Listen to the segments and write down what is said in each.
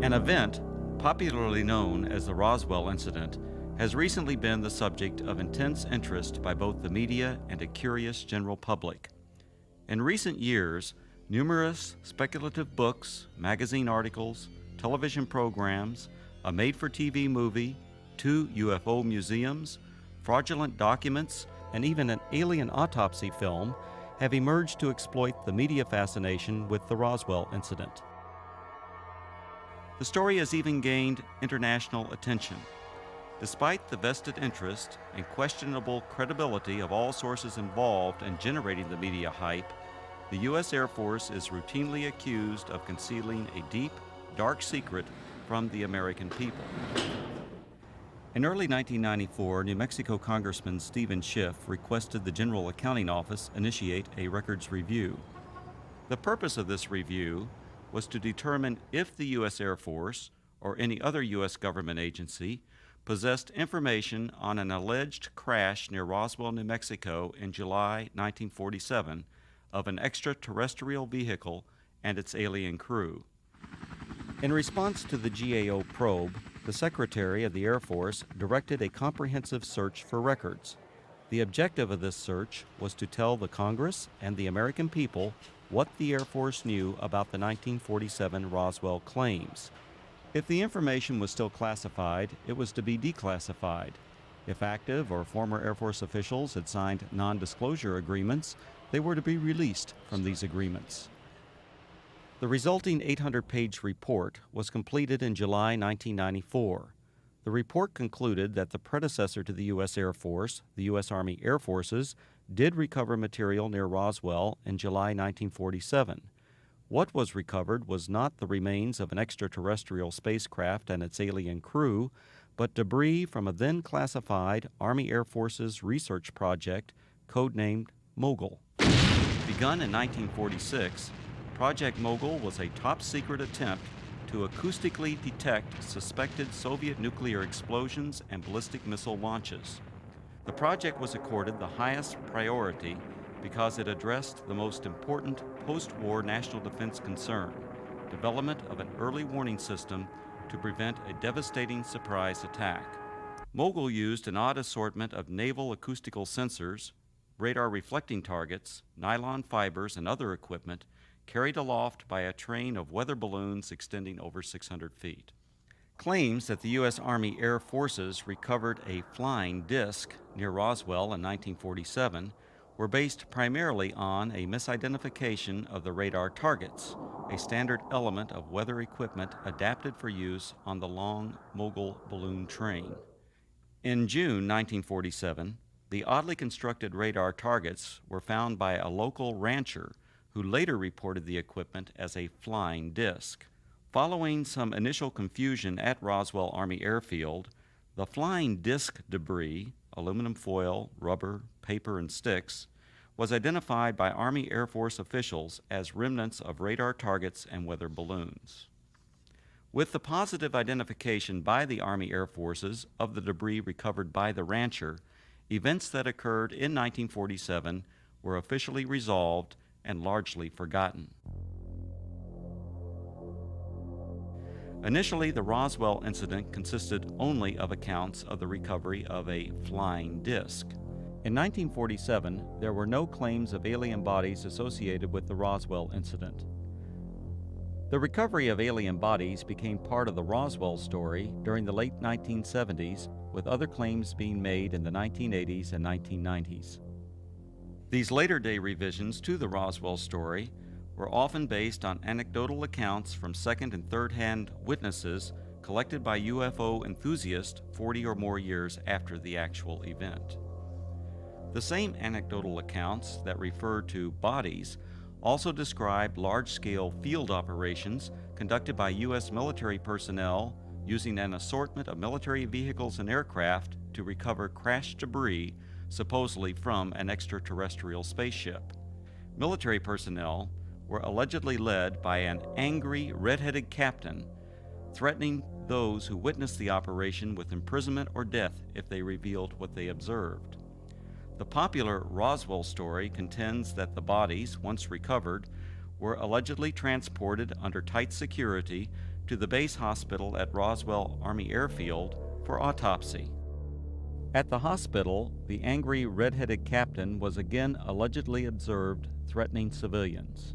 An event, popularly known as the Roswell incident, has recently been the subject of intense interest by both the media and a curious general public. In recent years, numerous speculative books, magazine articles, television programs, a made-for-TV movie, 2 UFO museums, fraudulent documents, and even an alien autopsy film have emerged to exploit the media fascination with the Roswell incident. The story has even gained international attention. Despite the vested interest and questionable credibility of all sources involved in generating the media hype, the U.S. Air Force is routinely accused of concealing a deep, dark secret from the American people. In early 1994, New Mexico Congressman Stephen Schiff requested the General Accounting Office initiate a records review. The purpose of this review was to determine if the U.S. Air Force or any other U.S. government agency possessed information on an alleged crash near Roswell, New Mexico in July 1947 of an extraterrestrial vehicle and its alien crew. In response to the GAO probe, the Secretary of the Air Force directed a comprehensive search for records. The objective of this search was to tell the Congress and the American people what the Air Force knew about the 1947 Roswell claims. If the information was still classified, it was to be declassified. If active or former Air Force officials had signed non-disclosure agreements, they were to be released from these agreements. The resulting 800-page report was completed in July 1994. The report concluded that the predecessor to the U.S. Air Force, the U.S. Army Air Forces, did recover material near Roswell in July 1947. What was recovered was not the remains of an extraterrestrial spacecraft and its alien crew, but debris from a then classified Army Air Forces research project codenamed Mogul. Begun in 1946, Project Mogul was a top-secret attempt to acoustically detect suspected Soviet nuclear explosions and ballistic missile launches. The project was accorded the highest priority because it addressed the most important post-war national defense concern, development of an early warning system to prevent a devastating surprise attack. Mogul used an odd assortment of naval acoustical sensors, radar reflecting targets, nylon fibers, and other equipment carried aloft by a train of weather balloons extending over 600 feet. Claims that the U.S. Army Air Forces recovered a flying disc near Roswell in 1947 were based primarily on a misidentification of the radar targets, a standard element of weather equipment adapted for use on the long Mogul balloon train. In June 1947, the oddly constructed radar targets were found by a local rancher who later reported the equipment as a flying disc. Following some initial confusion at Roswell Army Airfield, the flying disc debris, aluminum foil, rubber, paper, and sticks, was identified by Army Air Force officials as remnants of radar targets and weather balloons. With the positive identification by the Army Air Forces of the debris recovered by the rancher, events that occurred in 1947 were officially resolved and largely forgotten. Initially, the Roswell incident consisted only of accounts of the recovery of a flying disc. In 1947, there were no claims of alien bodies associated with the Roswell incident. The recovery of alien bodies became part of the Roswell story during the late 1970s, with other claims being made in the 1980s and 1990s. These later-day revisions to the Roswell story were often based on anecdotal accounts from second- and third-hand witnesses collected by UFO enthusiasts 40 or more years after the actual event. The same anecdotal accounts that refer to bodies also describe large-scale field operations conducted by U.S. military personnel using an assortment of military vehicles and aircraft to recover crashed debris supposedly from an extraterrestrial spaceship. Military personnel were allegedly led by an angry, red-headed captain, threatening those who witnessed the operation with imprisonment or death if they revealed what they observed. The popular Roswell story contends that the bodies, once recovered, were allegedly transported under tight security to the base hospital at Roswell Army Airfield for autopsy. At the hospital, the angry red-headed captain was again allegedly observed threatening civilians.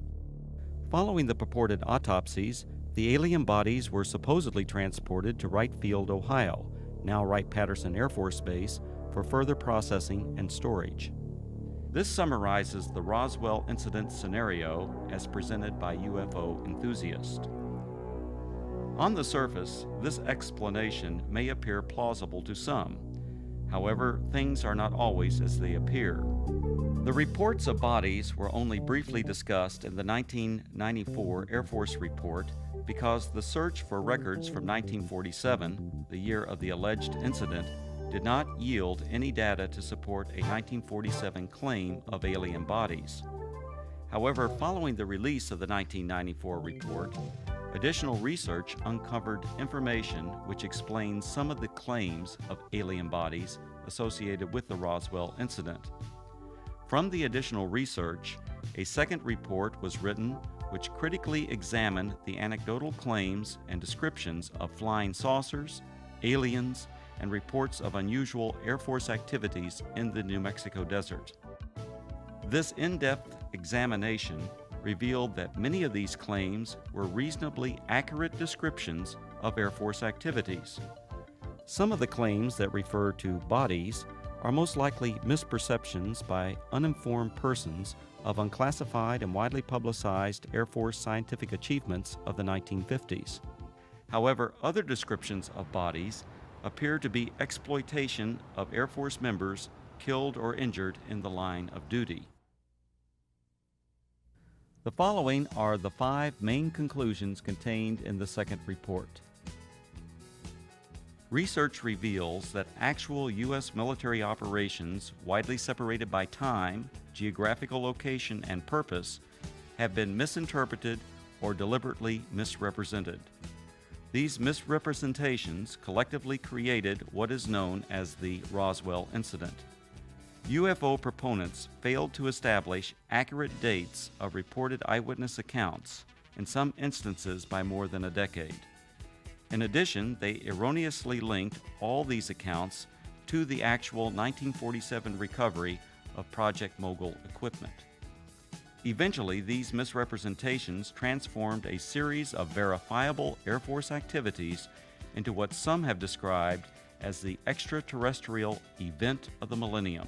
Following the purported autopsies, the alien bodies were supposedly transported to Wright Field, Ohio, now Wright-Patterson Air Force Base, for further processing and storage. This summarizes the Roswell incident scenario as presented by UFO enthusiasts. On the surface, this explanation may appear plausible to some. However, things are not always as they appear. The reports of bodies were only briefly discussed in the 1994 Air Force report because the search for records from 1947, the year of the alleged incident, did not yield any data to support a 1947 claim of alien bodies. However, following the release of the 1994 report, additional research uncovered information which explains some of the claims of alien bodies associated with the Roswell incident. From the additional research, a second report was written which critically examined the anecdotal claims and descriptions of flying saucers, aliens, and reports of unusual Air Force activities in the New Mexico desert. This in-depth examination revealed that many of these claims were reasonably accurate descriptions of Air Force activities. Some of the claims that refer to bodies are most likely misperceptions by uninformed persons of unclassified and widely publicized Air Force scientific achievements of the 1950s. However, other descriptions of bodies appear to be exploitation of Air Force members killed or injured in the line of duty. The following are the 5 main conclusions contained in the second report. Research reveals that actual U.S. military operations, widely separated by time, geographical location, and purpose, have been misinterpreted or deliberately misrepresented. These misrepresentations collectively created what is known as the Roswell incident. UFO proponents failed to establish accurate dates of reported eyewitness accounts, in some instances by more than a decade. In addition, they erroneously linked all these accounts to the actual 1947 recovery of Project Mogul equipment. Eventually, these misrepresentations transformed a series of verifiable Air Force activities into what some have described as the extraterrestrial event of the millennium.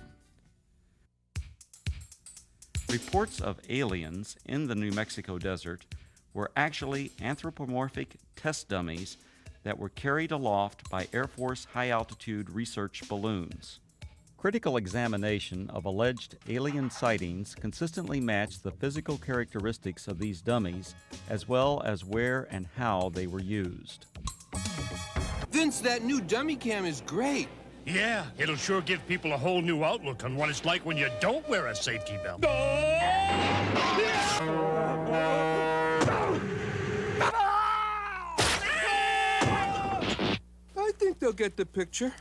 Reports of aliens in the New Mexico desert were actually anthropomorphic test dummies that were carried aloft by Air Force high-altitude research balloons. Critical examination of alleged alien sightings consistently matched the physical characteristics of these dummies, as well as where and how they were used. Vince, that new dummy cam is great. Yeah, it'll sure give people a whole new outlook on what it's like when you don't wear a safety belt. I think they'll get the picture.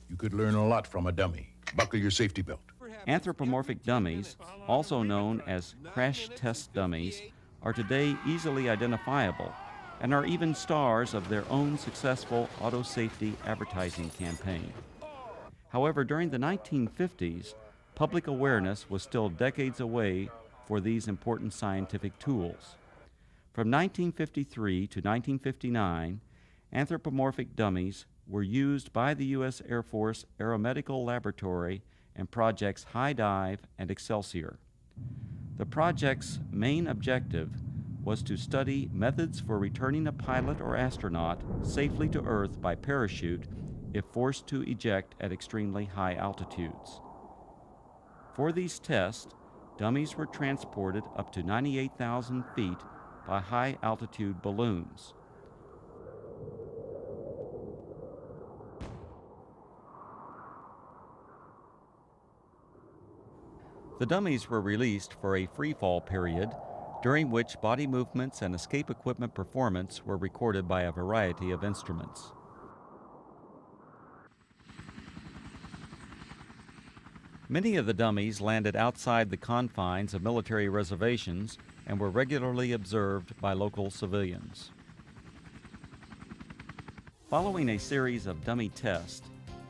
You could learn a lot from a dummy. Buckle your safety belt. Anthropomorphic dummies, also known as crash test dummies, are today easily identifiable and are even stars of their own successful auto safety advertising campaign. However, during the 1950s, public awareness was still decades away for these important scientific tools. From 1953 to 1959, anthropomorphic dummies were used by the U.S. Air Force Aeromedical Laboratory in Projects High Dive and Excelsior. The project's main objective was to study methods for returning a pilot or astronaut safely to Earth by parachute if forced to eject at extremely high altitudes. For these tests, dummies were transported up to 98,000 feet by high-altitude balloons. The dummies were released for a freefall period, during which body movements and escape equipment performance were recorded by a variety of instruments. Many of the dummies landed outside the confines of military reservations and were regularly observed by local civilians. Following a series of dummy tests,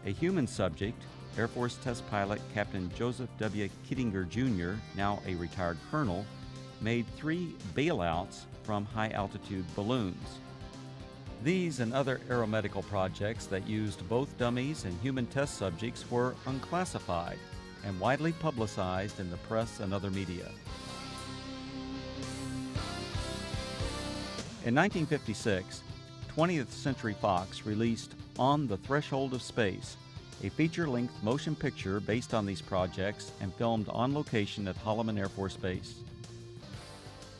a human subject, Air Force test pilot Captain Joseph W. Kittinger Jr., now a retired colonel, made 3 bailouts from high-altitude balloons. These and other aeromedical projects that used both dummies and human test subjects were unclassified and widely publicized in the press and other media. In 1956, 20th Century Fox released On the Threshold of Space, a feature-length motion picture based on these projects and filmed on location at Holloman Air Force Base.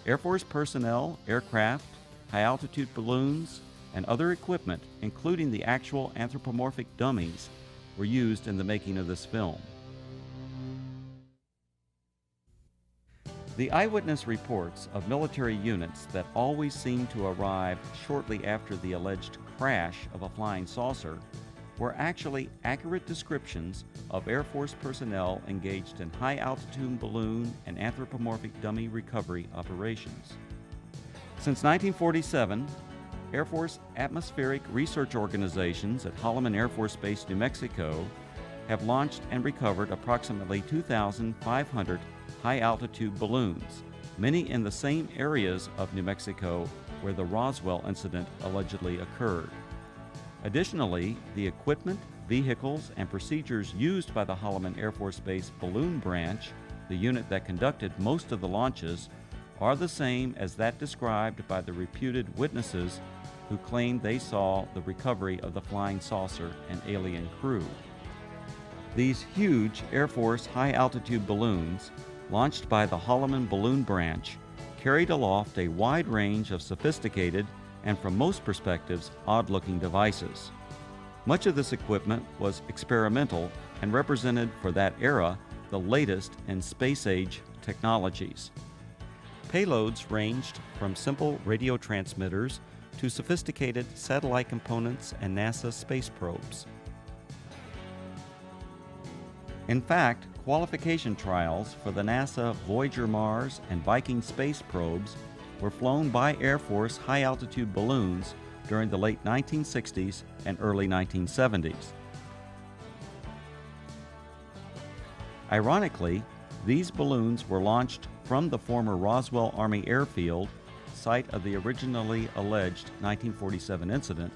Air Force personnel, aircraft, high-altitude balloons, and other equipment, including the actual anthropomorphic dummies, were used in the making of this film. The eyewitness reports of military units that always seem to arrive shortly after the alleged crash of a flying saucer were actually accurate descriptions of Air Force personnel engaged in high-altitude balloon and anthropomorphic dummy recovery operations. Since 1947, Air Force atmospheric research organizations at Holloman Air Force Base, New Mexico, have launched and recovered approximately 2,500 high-altitude balloons, many in the same areas of New Mexico where the Roswell incident allegedly occurred. Additionally, the equipment, vehicles, and procedures used by the Holloman Air Force Base Balloon Branch, the unit that conducted most of the launches, are the same as that described by the reputed witnesses who claimed they saw the recovery of the flying saucer and alien crew. These huge Air Force high-altitude balloons, launched by the Holloman Balloon Branch, carried aloft a wide range of sophisticated and, from most perspectives, odd-looking devices. Much of this equipment was experimental and represented, for that era, the latest in space-age technologies. Payloads ranged from simple radio transmitters to sophisticated satellite components and NASA space probes. In fact, qualification trials for the NASA Voyager Mars and Viking space probes were flown by Air Force high-altitude balloons during the late 1960s and early 1970s. Ironically, these balloons were launched from the former Roswell Army Airfield, site of the originally alleged 1947 incident,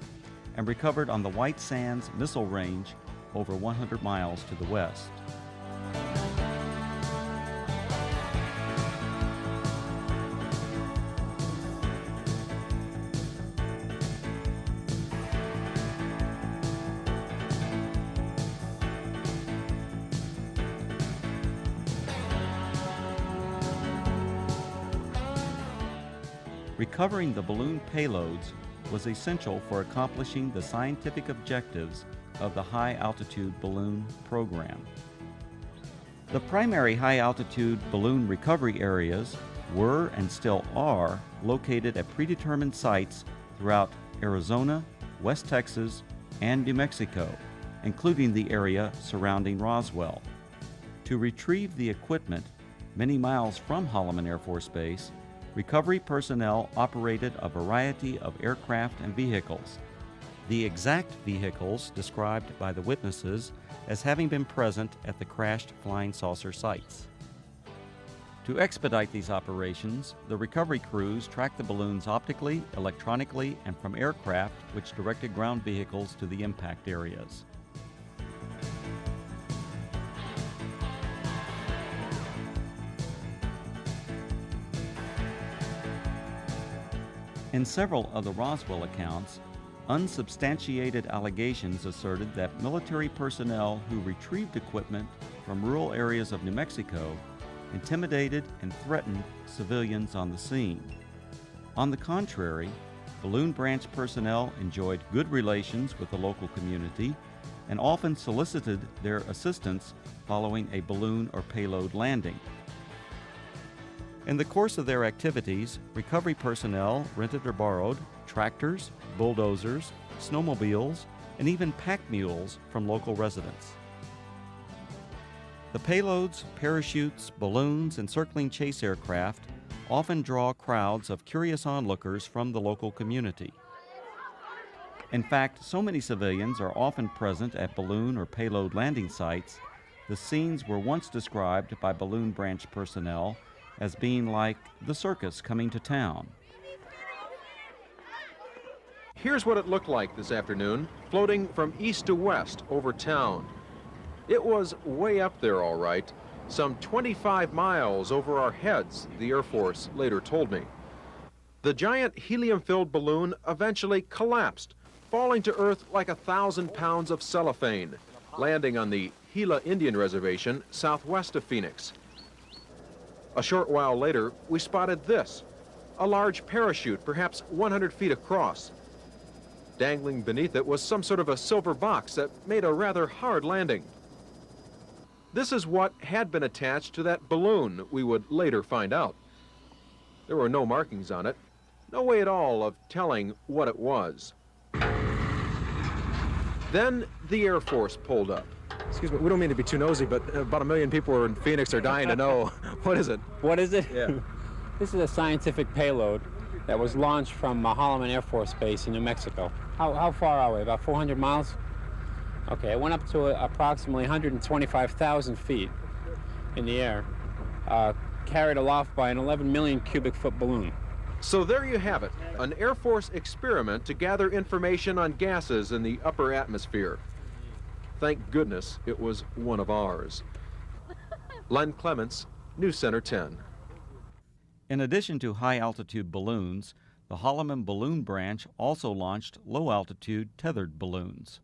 and recovered on the White Sands Missile Range over 100 miles to the west. Recovering the balloon payloads was essential for accomplishing the scientific objectives of the high-altitude balloon program. The primary high-altitude balloon recovery areas were and still are located at predetermined sites throughout Arizona, West Texas, and New Mexico, including the area surrounding Roswell. To retrieve the equipment many miles from Holloman Air Force Base, recovery personnel operated a variety of aircraft and vehicles. The exact vehicles described by the witnesses as having been present at the crashed flying saucer sites. To expedite these operations, the recovery crews tracked the balloons optically, electronically, and from aircraft which directed ground vehicles to the impact areas. In several of the Roswell accounts, unsubstantiated allegations asserted that military personnel who retrieved equipment from rural areas of New Mexico intimidated and threatened civilians on the scene. On the contrary, Balloon Branch personnel enjoyed good relations with the local community and often solicited their assistance following a balloon or payload landing. In the course of their activities, recovery personnel rented or borrowed tractors, bulldozers, snowmobiles, and even pack mules from local residents. The payloads, parachutes, balloons, and circling chase aircraft often draw crowds of curious onlookers from the local community. In fact, so many civilians are often present at balloon or payload landing sites, the scenes were once described by balloon branch personnel as being like the circus coming to town. Here's what it looked like this afternoon, floating from east to west over town. It was way up there, all right, some 25 miles over our heads, the Air Force later told me. The giant helium-filled balloon eventually collapsed, falling to Earth like 1,000 pounds of cellophane, landing on the Gila Indian Reservation southwest of Phoenix. A short while later, we spotted this, a large parachute, perhaps 100 feet across. Dangling beneath it was some sort of a silver box that made a rather hard landing. This is what had been attached to that balloon, we would later find out. There were no markings on it, no way at all of telling what it was. Then the Air Force pulled up. Excuse me, we don't mean to be too nosy, but about 1 million people in Phoenix are dying to know. What is it? What is it? Yeah. This is a scientific payload that was launched from Holloman Air Force Base in New Mexico. How far are we? About 400 miles? Okay, it went up to approximately 125,000 feet in the air, carried aloft by an 11 million cubic foot balloon. So there you have it, an Air Force experiment to gather information on gases in the upper atmosphere. Thank goodness it was one of ours. Len Clements, News Center 10. In addition to high-altitude balloons, the Holloman Balloon Branch also launched low-altitude tethered balloons.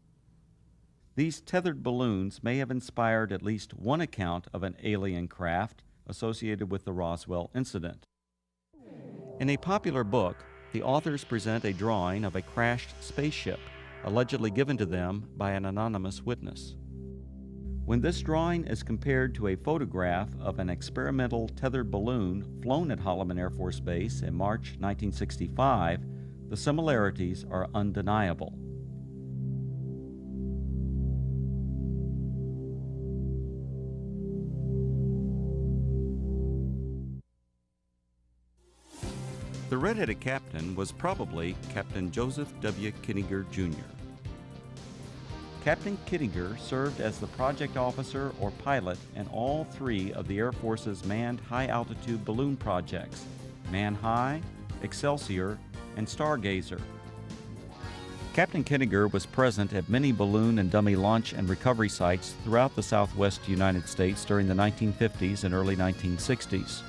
These tethered balloons may have inspired at least one account of an alien craft associated with the Roswell incident. In a popular book, the authors present a drawing of a crashed spaceship, allegedly given to them by an anonymous witness. When this drawing is compared to a photograph of an experimental tethered balloon flown at Holloman Air Force Base in March 1965, the similarities are undeniable. The red-headed captain was probably Captain Joseph W. Kittinger, Jr. Captain Kittinger served as the project officer or pilot in all three of the Air Force's manned high-altitude balloon projects, Man High, Excelsior, and Stargazer. Captain Kittinger was present at many balloon and dummy launch and recovery sites throughout the southwest United States during the 1950s and early 1960s.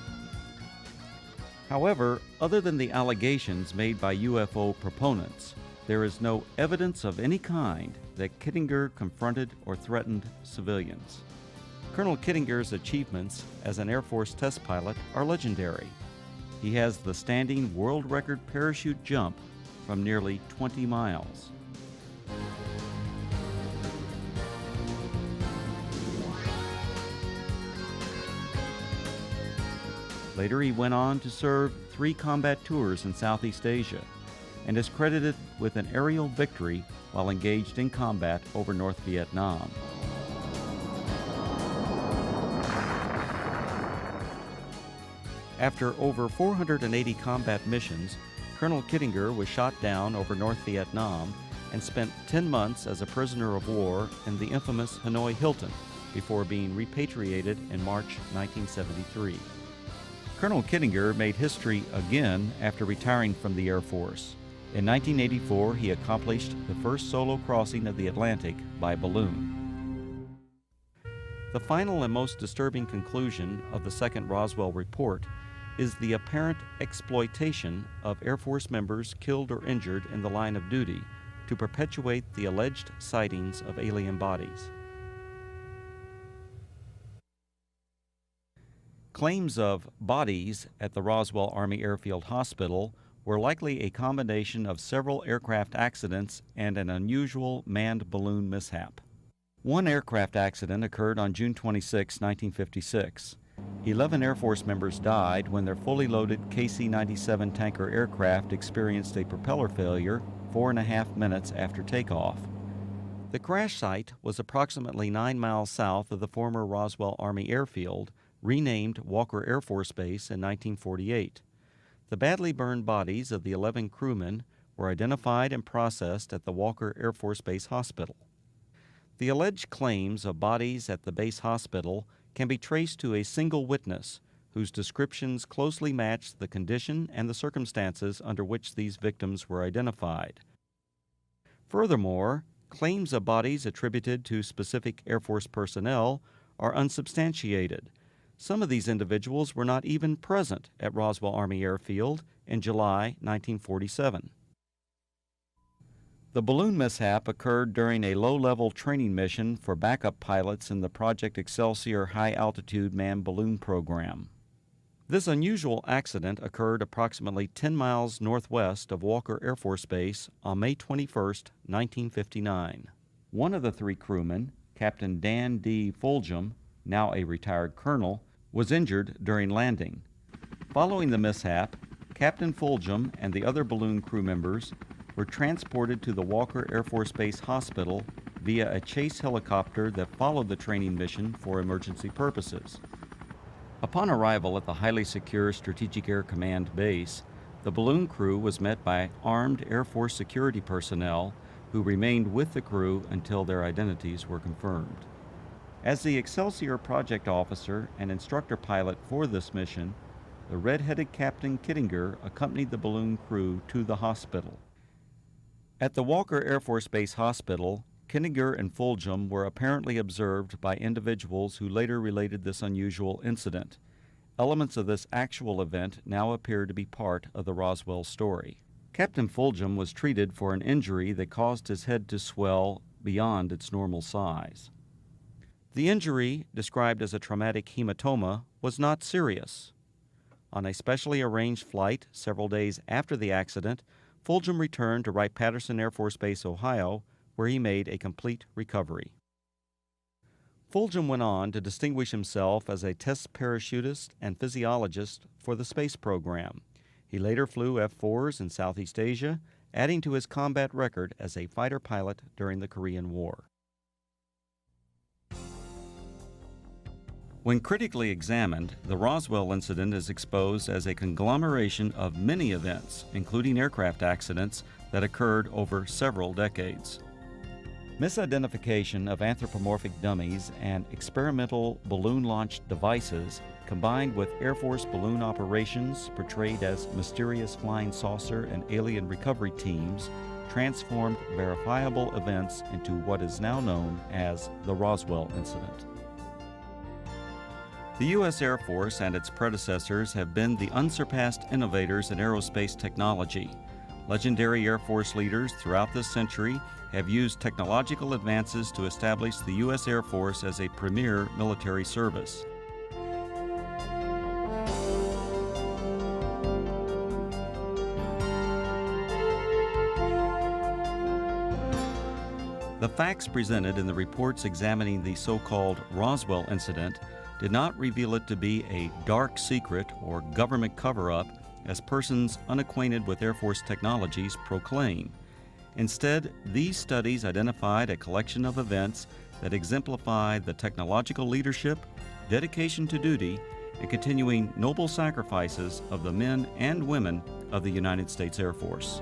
However, other than the allegations made by UFO proponents, there is no evidence of any kind that Kittinger confronted or threatened civilians. Colonel Kittinger's achievements as an Air Force test pilot are legendary. He has the standing world record parachute jump from nearly 20 miles. Later, he went on to serve 3 combat tours in Southeast Asia and is credited with an aerial victory while engaged in combat over North Vietnam. After over 480 combat missions, Colonel Kittinger was shot down over North Vietnam and spent 10 months as a prisoner of war in the infamous Hanoi Hilton before being repatriated in March 1973. Colonel Kittinger made history again after retiring from the Air Force. In 1984, he accomplished the first solo crossing of the Atlantic by balloon. The final and most disturbing conclusion of the second Roswell report is the apparent exploitation of Air Force members killed or injured in the line of duty to perpetuate the alleged sightings of alien bodies. Claims of bodies at the Roswell Army Airfield Hospital were likely a combination of several aircraft accidents and an unusual manned balloon mishap. One aircraft accident occurred on June 26, 1956. 11 Air Force members died when their fully loaded KC-97 tanker aircraft experienced a propeller failure 4.5 minutes after takeoff. The crash site was approximately 9 miles south of the former Roswell Army Airfield, renamed Walker Air Force Base in 1948. The badly burned bodies of the 11 crewmen were identified and processed at the Walker Air Force Base Hospital. The alleged claims of bodies at the base hospital can be traced to a single witness whose descriptions closely matched the condition and the circumstances under which these victims were identified. Furthermore, claims of bodies attributed to specific Air Force personnel are unsubstantiated. Some of these individuals were not even present at Roswell Army Airfield in July 1947. The balloon mishap occurred during a low-level training mission for backup pilots in the Project Excelsior high-altitude manned balloon program. This unusual accident occurred approximately 10 miles northwest of Walker Air Force Base on May 21, 1959. One of the three crewmen, Captain Dan D. Fulgham, now a retired colonel, was injured during landing. Following the mishap, Captain Fulgham and the other balloon crew members were transported to the Walker Air Force Base Hospital via a chase helicopter that followed the training mission for emergency purposes. Upon arrival at the highly secure Strategic Air Command base, the balloon crew was met by armed Air Force security personnel who remained with the crew until their identities were confirmed. As the Excelsior project officer and instructor pilot for this mission, the red-headed Captain Kittinger accompanied the balloon crew to the hospital. At the Walker Air Force Base Hospital, Kittinger and Fulgham were apparently observed by individuals who later related this unusual incident. Elements of this actual event now appear to be part of the Roswell story. Captain Fulgham was treated for an injury that caused his head to swell beyond its normal size. The injury, described as a traumatic hematoma, was not serious. On a specially arranged flight several days after the accident, Fulgham returned to Wright-Patterson Air Force Base, Ohio, where he made a complete recovery. Fulgham went on to distinguish himself as a test parachutist and physiologist for the space program. He later flew F-4s in Southeast Asia, adding to his combat record as a fighter pilot during the Korean War. When critically examined, the Roswell incident is exposed as a conglomeration of many events, including aircraft accidents, that occurred over several decades. Misidentification of anthropomorphic dummies and experimental balloon-launched devices, combined with Air Force balloon operations portrayed as mysterious flying saucer and alien recovery teams, transformed verifiable events into what is now known as the Roswell incident. The U.S. Air Force and its predecessors have been the unsurpassed innovators in aerospace technology. Legendary Air Force leaders throughout this century have used technological advances to establish the U.S. Air Force as a premier military service. The facts presented in the reports examining the so-called Roswell incident did not reveal it to be a dark secret or government cover-up as persons unacquainted with Air Force technologies proclaim. Instead, these studies identified a collection of events that exemplify the technological leadership, dedication to duty, and continuing noble sacrifices of the men and women of the United States Air Force.